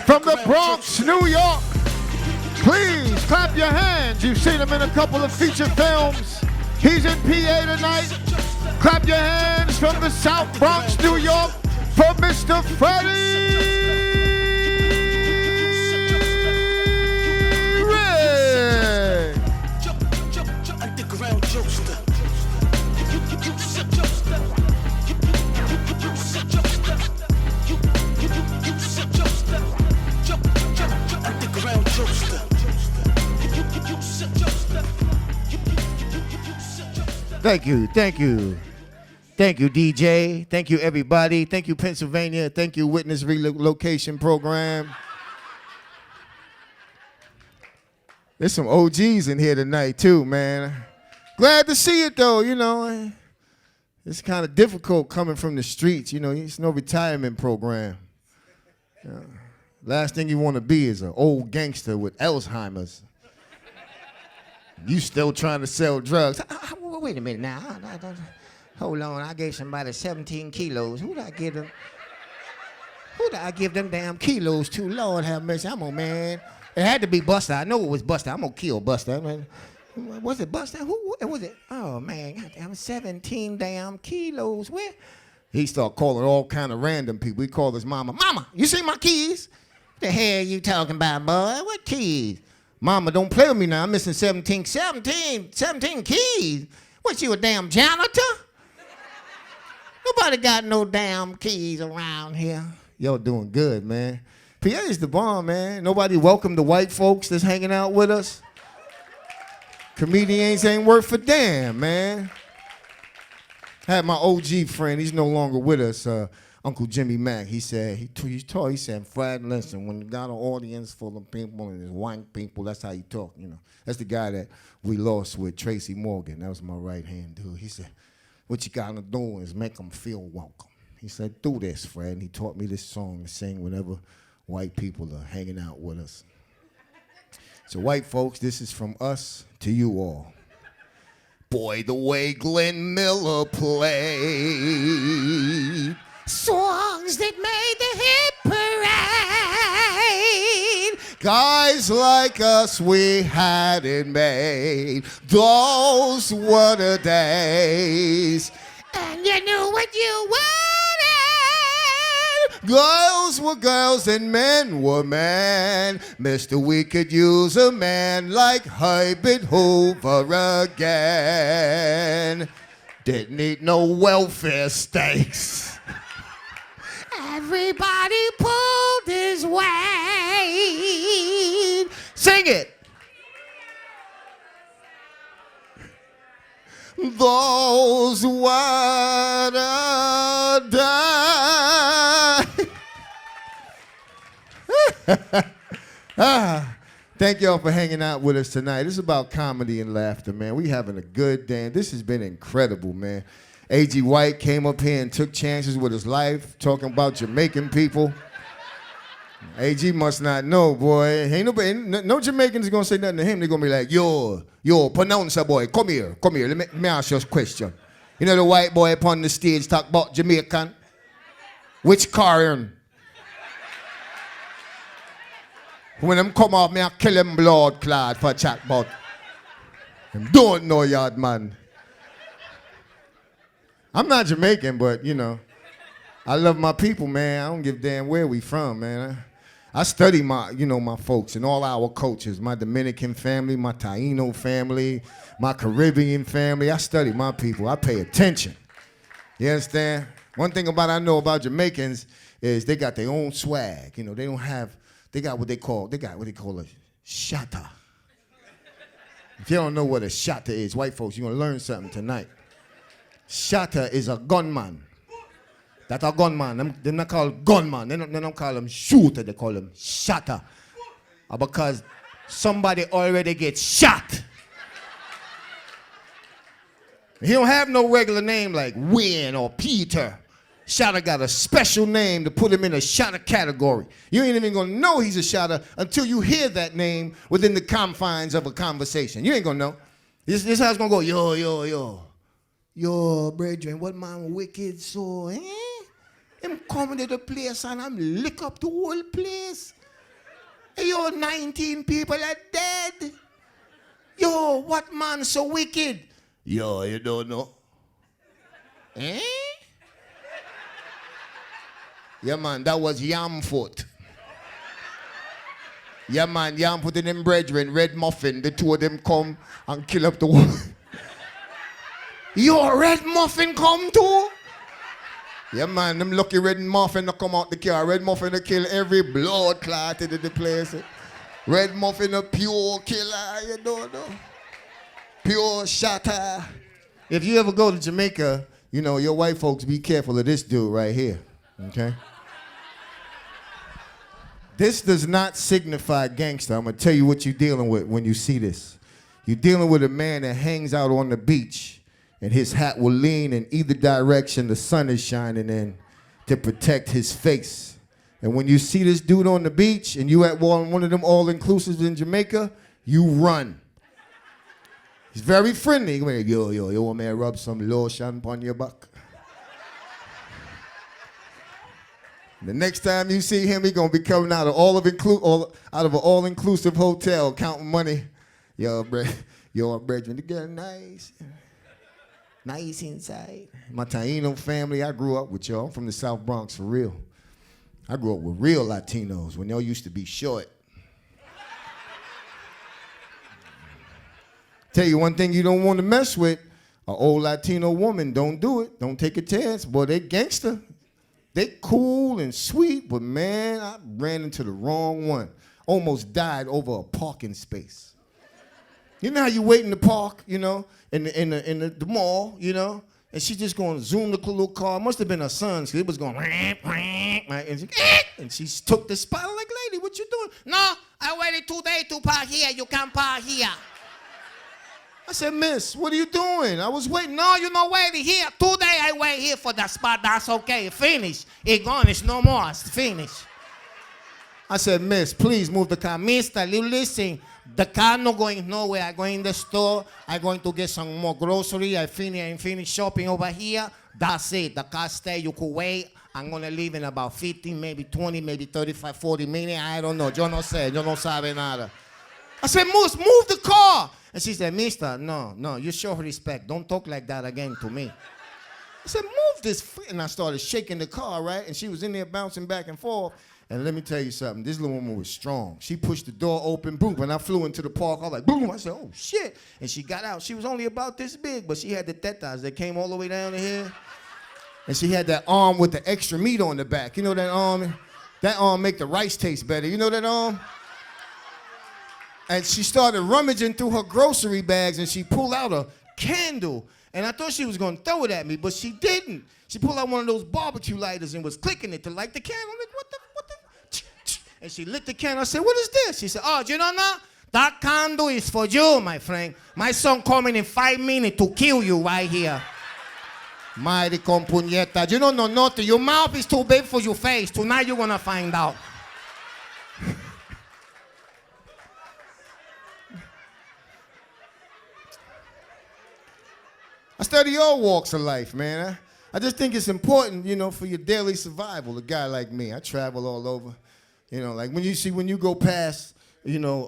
from the Bronx, New York. Please clap your hands. You've seen him in a couple of feature films. He's in PA tonight. Clap your hands from the South Bronx, New York for Mr. Freddie. Thank you, thank you. Thank you, DJ. Thank you, everybody. Thank you, Pennsylvania. Thank you, Witness Relocation Program. There's some OGs in here tonight, too, man. Glad to see it, though, you know. It's kind of difficult coming from the streets, you know. It's no retirement program. Last thing you want to be is an old gangster with Alzheimer's. You still trying to sell drugs. Wait a minute now. Hold on, I gave somebody 17 kilos. Who did I give them? Who did I give them damn kilos to? Lord have mercy. I'm on, man. It had to be Buster. I know it was Buster. I'm gonna kill Buster. Man. Was it Buster? Who was it? Oh man, goddamn, 17 damn kilos. Where? He started calling all kind of random people. He called his mama. Mama, you see my keys? What the hell you talking about, boy? What keys? Mama, don't play with me now. I'm missing 17 keys. What, you a damn janitor? Nobody got no damn keys around here. Y'all doing good, man. PA is the bomb, man. Nobody welcome the white folks that's hanging out with us. Comedians ain't worth a damn, man. I had my OG friend, he's no longer with us, Uncle Jimmy Mack. He said, he said, Fred, listen, when you got an audience full of people and there's white people, that's how you talk, you know. That's the guy that we lost with, Tracy Morgan. That was my right-hand dude. He said, what you gotta do is make them feel welcome. He said, do this, Fred. And he taught me this song to sing whenever white people are hanging out with us. So white folks, this is from us to you all. Boy, the way Glenn Miller played songs that made the hit parade. Guys like us, we had it made. Those were the days. And you knew what you wanted. Girls were girls and men were men. Mister, we could use a man like Herbert Hoover again. Didn't need no welfare stakes. Everybody pulled his weight. Sing it. Those were the days. Thank y'all for hanging out with us tonight. This is about comedy and laughter, man. We having a good day. This has been incredible, man. A.G. White came up here and took chances with his life, talking about Jamaican people. A.G. must not know, boy. Ain't nobody, no Jamaicans gonna say nothing to him. They're gonna be like, yo, pronouncer boy, come here. Let me ask you a question. You know the white boy upon the stage talk about Jamaican? Which car? When them come off, me I kill them blood clot for chat about. Them don't know yard man. I'm not Jamaican, but you know, I love my people, man. I don't give a damn where we from, man. I study my folks and all our cultures, my Dominican family, my Taino family, my Caribbean family. I study my people. I pay attention. You understand? One thing I know about Jamaicans is they got their own swag. You know, they got what they call a shatta. If you don't know what a shatta is, white folks, you're gonna learn something tonight. Shatta is a gunman. That's a gunman. They're not called gunman. They don't call them shooter. They call them shatter. Because somebody already gets shot. He don't have no regular name like Win or Peter. Shatter got a special name to put him in a shatter category. You ain't even gonna know he's a shatter until you hear that name within the confines of a conversation. You ain't gonna know. This how it's gonna go. Yo, brethren, what man wicked so, eh? I'm coming to the place and I'm lick up the whole place. Yo, 19 people are dead. Yo, what man so wicked? Yo, you don't know. Eh? Yeah, man, that was Yamfoot. Yeah, man, Yamfoot and them brethren, Red Muffin, the two of them come and kill up the woman. Yo, Red Muffin come too? Yeah, man, them lucky Red Muffin to come out the car. Red Muffin to kill every blood clot in the place. Red Muffin a pure killer, you don't know. Pure shatter. If you ever go to Jamaica, you know, your white folks, be careful of this dude right here, okay? This does not signify gangster. I'm gonna tell you what you're dealing with when you see this. You're dealing with a man that hangs out on the beach and his hat will lean in either direction the sun is shining in to protect his face. And when you see this dude on the beach and you at one of them all-inclusives in Jamaica, you run. He's very friendly. Yo, want me to rub some lotion on your back? The next time you see him, he's gonna be coming out of an all-inclusive hotel counting money. Yo, brethren, the girl nice. Nice inside. My Taino family, I grew up with y'all. I'm from the South Bronx for real. I grew up with real Latinos when y'all used to be short. Tell you one thing you don't want to mess with, an old Latino woman, don't do it. Don't take a chance. Boy, they gangster. They cool and sweet, but man, I ran into the wrong one. Almost died over a parking space. You know how you wait in the park, you know, in the mall, you know, and she just going to zoom the little car. It must have been her son's, because it was going, and she took the spot. I'm like, lady, what you doing? No, I waited 2 days to park here. You can't park here. I said, miss, what are you doing? I was waiting. No, you're not waiting here. 2 days I wait here for the spot. That's okay. Finish. It's gone. It's no more. It's finished. I said, miss, please move the car. Mister, you listen. The car not going nowhere. I go in the store. I'm going to get some more grocery. I finish shopping over here. That's it. The car stay. You could wait. I'm going to leave in about 15, maybe 20, maybe 35, 40 minutes. I don't know. Yo no sé. Yo no sabe nada. I said, move the car. And she said, mister, no, you show her respect. Don't talk like that again to me. I said, move this. And I started shaking the car, right? And she was in there bouncing back and forth. And let me tell you something. This little woman was strong. She pushed the door open, boom. When I flew into the park, I was like, boom. I said, oh, shit. And she got out. She was only about this big, but she had the tetas that came all the way down to here. And she had that arm with the extra meat on the back. You know that arm? That arm make the rice taste better. You know that arm? And she started rummaging through her grocery bags, and she pulled out a candle. And I thought she was going to throw it at me, but she didn't. She pulled out one of those barbecue lighters and was clicking it to light the candle. I'm like, what the? And she lit the candle. I said, what is this? She said, oh, you don't know? That candle is for you, my friend. My son coming in 5 minutes to kill you right here. Mighty compuñeta. You don't know nothing. Your mouth is too big for your face. Tonight you're going to find out. I study all walks of life, man. I just think it's important, you know, for your daily survival, a guy like me. I travel all over. You know, like when you go past, you know,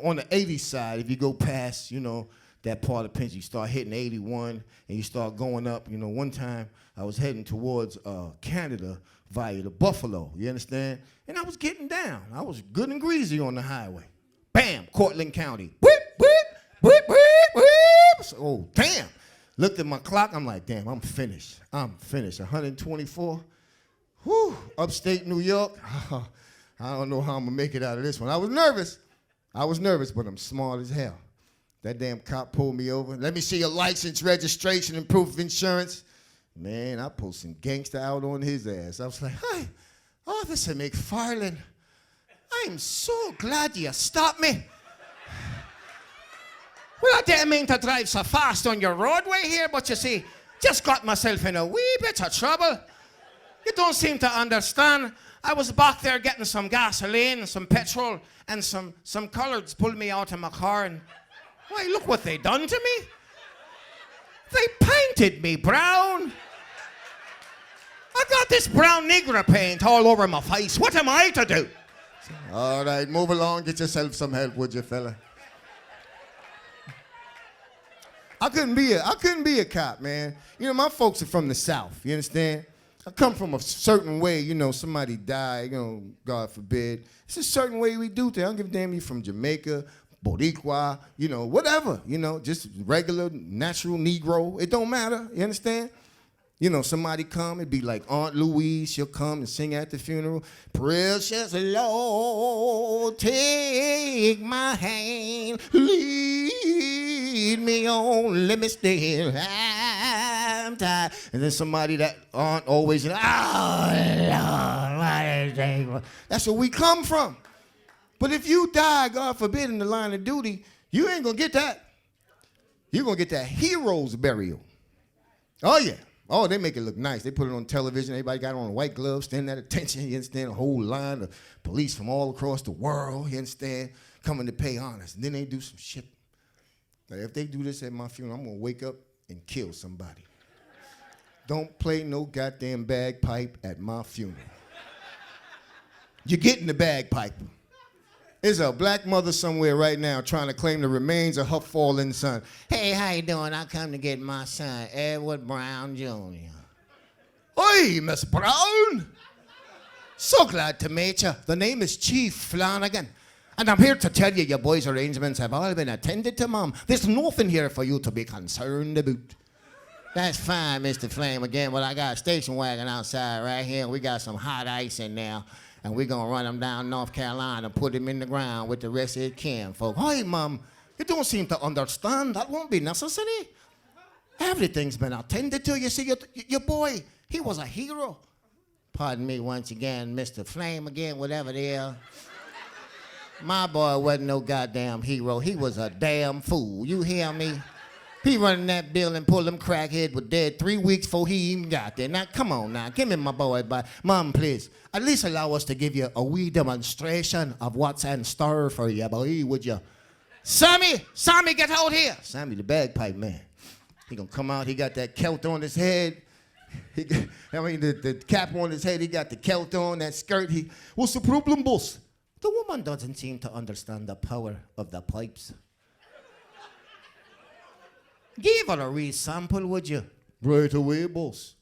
on the 80 side, if you go past, you know, that part of Pinch, you start hitting 81 and you start going up. You know, one time I was heading towards Canada via the Buffalo, you understand? And I was getting down. I was good and greasy on the highway. Bam, Cortland County. Whip, whip, whip, whip, whip. So, oh, damn. Looked at my clock, I'm like, damn, I'm finished. 124. Whew, upstate New York. I don't know how I'm gonna make it out of this one. I was nervous, but I'm smart as hell. That damn cop pulled me over. Let me see your license, registration, and proof of insurance. Man, I pulled some gangster out on his ass. I was like, hey, Officer McFarland, I'm so glad you stopped me. Well, I didn't mean to drive so fast on your roadway here, but you see, just got myself in a wee bit of trouble. You don't seem to understand. I was back there getting some gasoline and some petrol, and some coloreds pulled me out of my car, and why, look what they done to me. They painted me brown. I got this brown Negro paint all over my face. What am I to do? All right, move along. Get yourself some help, would you, fella? I couldn't be a cop, man. You know, my folks are from the South, you understand? I come from a certain way, you know, somebody died, you know, God forbid. It's a certain way we do things. I don't give a damn you from Jamaica, Boricua, you know, whatever, you know, just regular, natural Negro. It don't matter, you understand? You know, somebody come, it'd be like Aunt Louise, she'll come and sing at the funeral. Precious Lord, take my hand, lead me on, let me stay. I'm tired. And then somebody that aunt always, oh, Lord, that's where we come from. But if you die, God forbid, in the line of duty, you ain't gonna get that. You're gonna get that hero's burial. Oh, yeah. Oh, they make it look nice. They put it on television. Everybody got on white gloves, standing at attention. You understand? A whole line of police from all across the world, you understand, coming to pay honors. And then they do some shit. Like if they do this at my funeral, I'm going to wake up and kill somebody. Don't play no goddamn bagpipe at my funeral. You're getting the bagpipe. There's a black mother somewhere right now trying to claim the remains of her fallen son. Hey, how you doing? I come to get my son, Edward Brown Jr. Oi, Miss Brown. So glad to meet you. The name is Chief Flanagan. And I'm here to tell you your boys' arrangements have all been attended to, Mom. There's nothing here for you to be concerned about. That's fine, Mr. Flame. Again, well, I got a station wagon outside right here. We got some hot ice in there. And we're going to run him down North Carolina and put him in the ground with the rest of his kin, folks. Hey, Mom, you don't seem to understand. That won't be necessary. Everything's been attended to. You see, your boy, he was a hero. Pardon me once again, Mr. Flame again, whatever it is. My boy wasn't no goddamn hero. He was a damn fool. You hear me? He running that building, pulled them crackhead was dead 3 weeks before he even got there. Now, come on now. Give me my boy back. Mom, please. At least allow us to give you a wee demonstration of what's in store for you, boy, would you? Sammy, get out here. Sammy, the bagpipe man. He gonna come out. He got that kilt on his head. The cap on his head. He got the kilt on, that skirt. What's the problem, boss? The woman doesn't seem to understand the power of the pipes. Give her a real sample, would you? Right away, boss.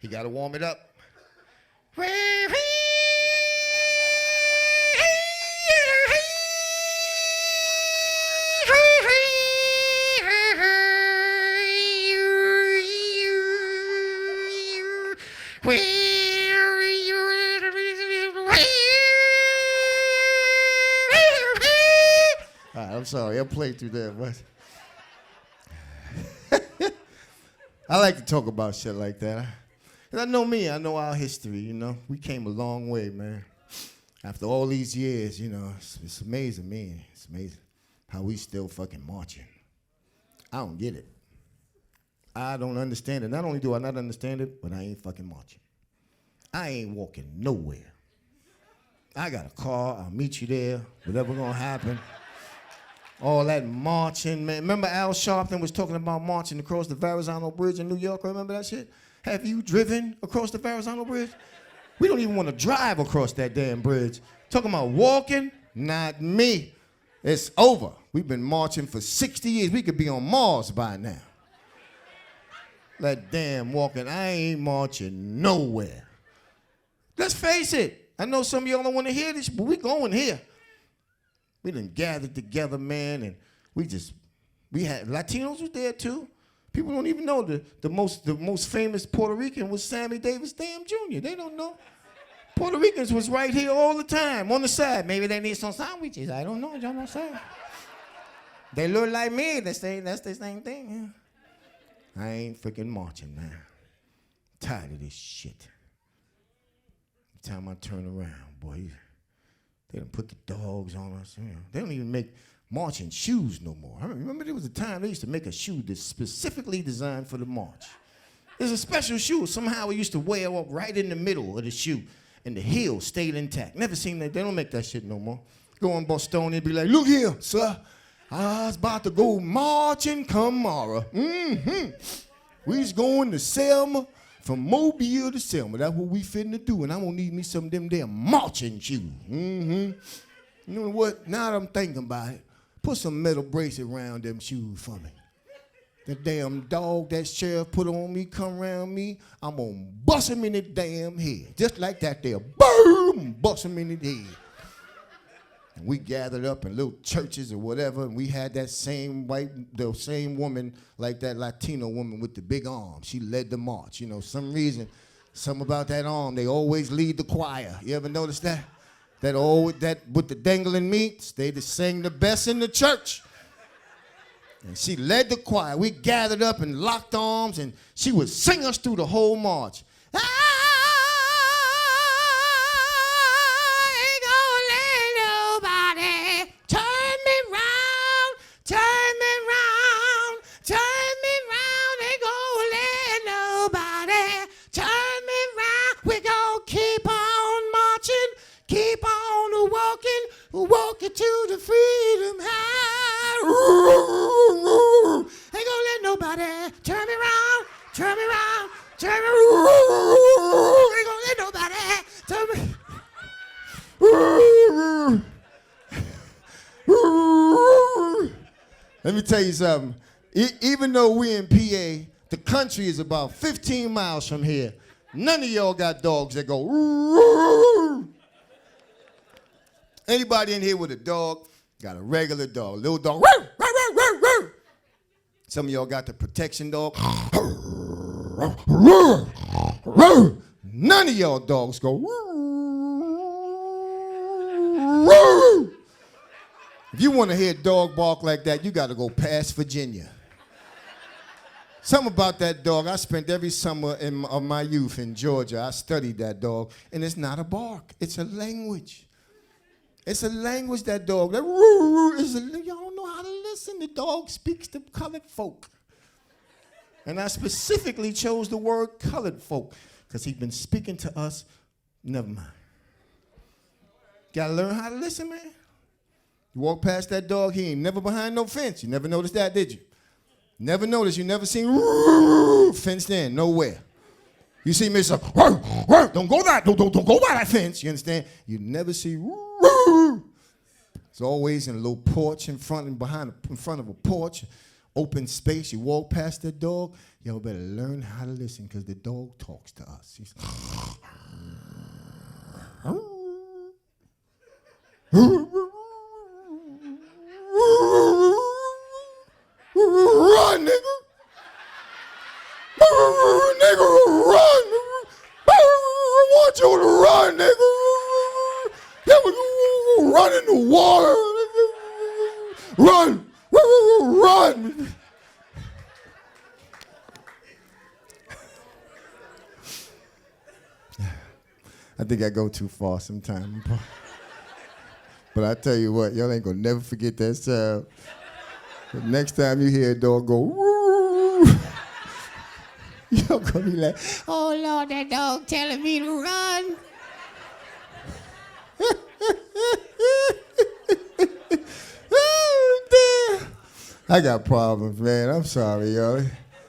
You gotta warm it up. I'm sorry, I'll play through that, but I like to talk about shit like that. And I know me, I know our history, you know. We came a long way, man. After all these years, you know, it's amazing, man. It's amazing how we still fucking marching. I don't get it. I don't understand it. Not only do I not understand it, but I ain't fucking marching. I ain't walking nowhere. I got a car, I'll meet you there, whatever gonna happen. All that marching, man. Remember Al Sharpton was talking about marching across the Verrazano Bridge in New York? Remember that shit? Have you driven across the Verrazano Bridge? We don't even want to drive across that damn bridge. Talking about walking? Not me. It's over. We've been marching for 60 years. We could be on Mars by now. That damn walking. I ain't marching nowhere. Let's face it. I know some of y'all don't want to hear this, but we going here. We done gathered together, man, and we had Latinos was there too. People don't even know the most famous Puerto Rican was Sammy Davis Damn Jr. They don't know. Puerto Ricans was right here all the time, on the side. Maybe they need some sandwiches. I don't know, y'all say. They look like me. That's the same thing. Yeah. I ain't freaking marching, man. Tired of this shit. Every time I turn around, boy, they done put the dogs on us. You know. They don't even make marching shoes no more. I remember there was a time they used to make a shoe that's specifically designed for the march. There's a special shoe. Somehow it used to wear up right in the middle of the shoe. and the heel stayed intact. Never seen that. They don't make that shit no more. Go on Boston and be like, look here, sir. I was about to go marching tomorrow. We's going to Selma, from Mobile to Selma. That's what we finna do, and I'm gonna need me some of them damn marching shoes. You know what? Now that I'm thinking about it, put some metal bracelet around them shoes for me. The damn dog that sheriff put on me, come around me, I'm gonna bust him in the damn head. Just like that there, boom, bust him in the head. And we gathered up in little churches or whatever, and we had that same the same woman, like that Latino woman with the big arm. She led the march. You know, some reason, something about that arm, they always lead the choir. You ever notice that? That with the dangling meats, they just sang the best in the church. And she led the choir. We gathered up and locked arms, and she would sing us through the whole march. Walking to the freedom high. Ain't gonna let nobody turn me around, turn me around, turn me around. Ain't gonna let nobody turn me. Let me tell you something. Even though we in PA, the country is about 15 miles from here. None of y'all got dogs that go. Anybody in here with a dog, got a regular dog, little dog. Some of y'all got the protection dog. None of y'all dogs go. If you want to hear a dog bark like that, you got to go past Virginia. Something about that dog, I spent every summer of my youth in Georgia. I studied that dog, and it's not a bark. It's a language. It's a language, that dog. That y'all don't know how to listen. The dog speaks to colored folk. And I specifically chose the word colored folk because he's been speaking to us. Never mind. Got to learn how to listen, man. You walk past that dog, he ain't never behind no fence. You never noticed that, did you? Never noticed. You never seen fenced in, nowhere. You see me, so, don't go that, don't go by that fence. You understand? You never see. It's always in a little porch in front of a porch, open space. You walk past the dog. Y'all better learn how to listen because the dog talks to us. He's run, nigga. Nigga, run. I want you to run, nigga. Run in the water. Run. Run. I think I go too far sometimes. But I tell you what, y'all ain't gonna never forget that sound. The next time you hear a dog go, woo, y'all gonna be like, oh Lord, that dog telling me to run. Oh, damn. I got problems, man. I'm sorry, y'all.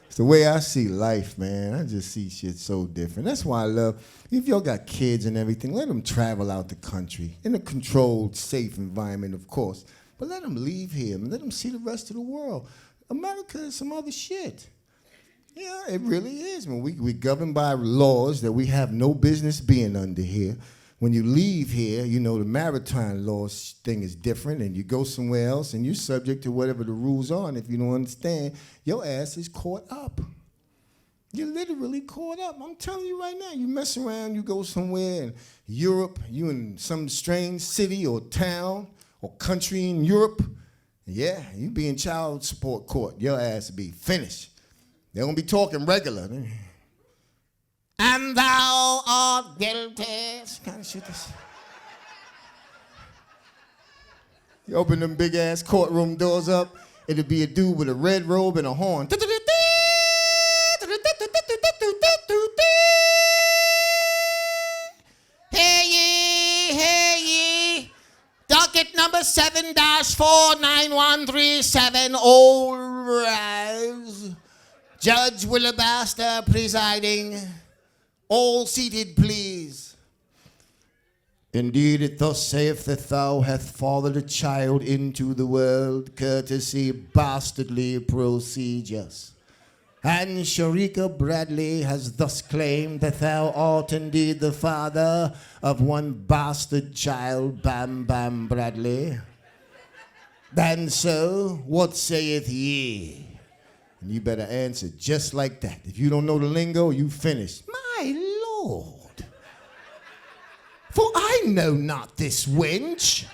It's the way I see life, man. I just see shit so different. That's why I love, if y'all got kids and everything, let them travel out the country in a controlled, safe environment, of course. But let them leave here and let them see the rest of the world. America is some other shit. Yeah, it really is. When we governed by laws that we have no business being under here. When you leave here, you know, the maritime laws thing is different, and you go somewhere else, and you're subject to whatever the rules are, and if you don't understand, your ass is caught up. You're literally caught up. I'm telling you right now, you mess around, you go somewhere in Europe, you in some strange city or town or country in Europe, yeah, you be in child support court. Your ass will be finished. They're going to be talking regular. And thou art guilty. Kind of shit. You open them big ass courtroom doors up, it'll be a dude with a red robe and a horn. Hey, number 7-49137, all rise. Judge Willabaster presiding. All seated, please. Indeed, it thus saith that thou hast fathered a child into the world, courtesy bastardly procedures. And Sharika Bradley has thus claimed that thou art indeed the father of one bastard child, Bam Bam Bradley. And so, what saith ye? And you better answer just like that. If you don't know the lingo, you finish. My Lord. For I know not this wench.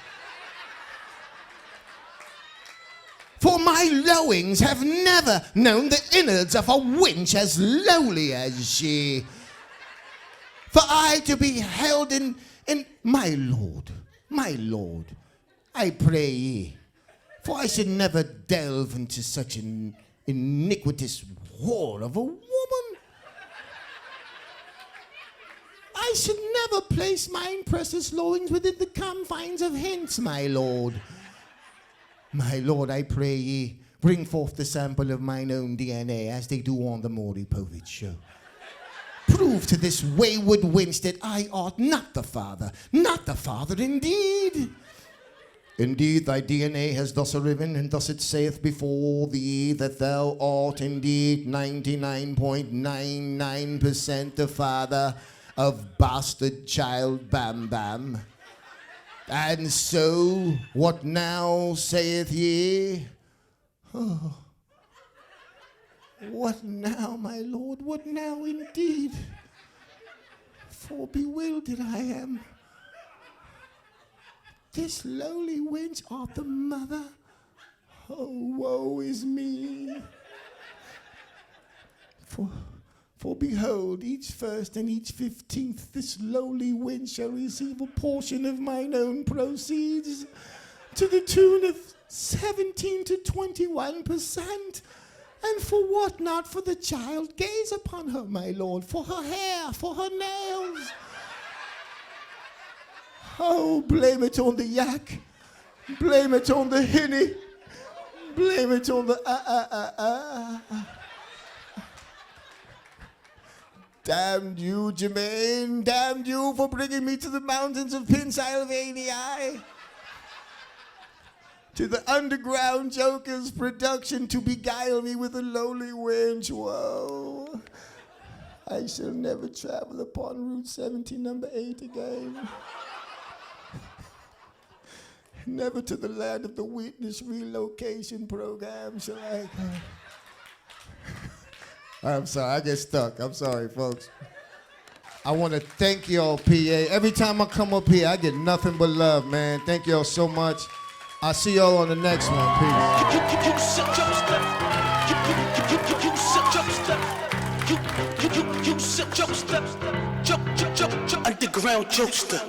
For my lowings have never known the innards of a wench as lowly as she. For I to be held in my Lord, I pray ye, for I should never delve into such an iniquitous whore of a woman. I should never place mine precious lowings within the confines of hence, my Lord. My Lord, I pray ye, bring forth the sample of mine own DNA as they do on the Maury Povich show. Prove to this wayward wench that I art not the father indeed. Indeed, thy DNA has thus arisen, and thus it saith before thee that thou art indeed 99.99% the father of bastard child Bam Bam. And so, what now saith ye? Oh, what now, my Lord, what now indeed? For bewildered I am. This lowly wench art the mother? Oh, woe is me. For behold, each first and each 15th, this lowly wench shall receive a portion of mine own proceeds to the tune of 17 to 21%. And for what not? For the child, gaze upon her, my Lord, for her hair, for her nails. Oh, blame it on the yak, blame it on the hinny, blame it on the Damned you, Jermaine, damned you for bringing me to the mountains of Pennsylvania. To the underground jokers production to beguile me with a lowly wench. Whoa. I shall never travel upon Route 70, number 8 again. Never to the land of the witness relocation program shall I go. I'm sorry, I get stuck. I'm sorry, folks. I want to thank y'all, PA. Every time I come up here, I get nothing but love, man. Thank y'all so much. I'll see y'all on the next one. Peace. Underground jokester. Underground jokester.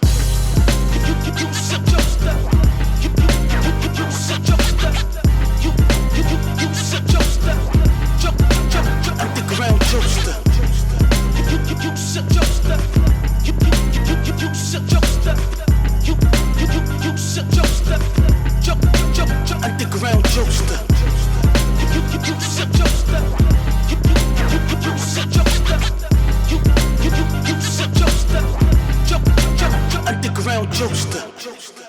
Underground jokester. Underground jokester.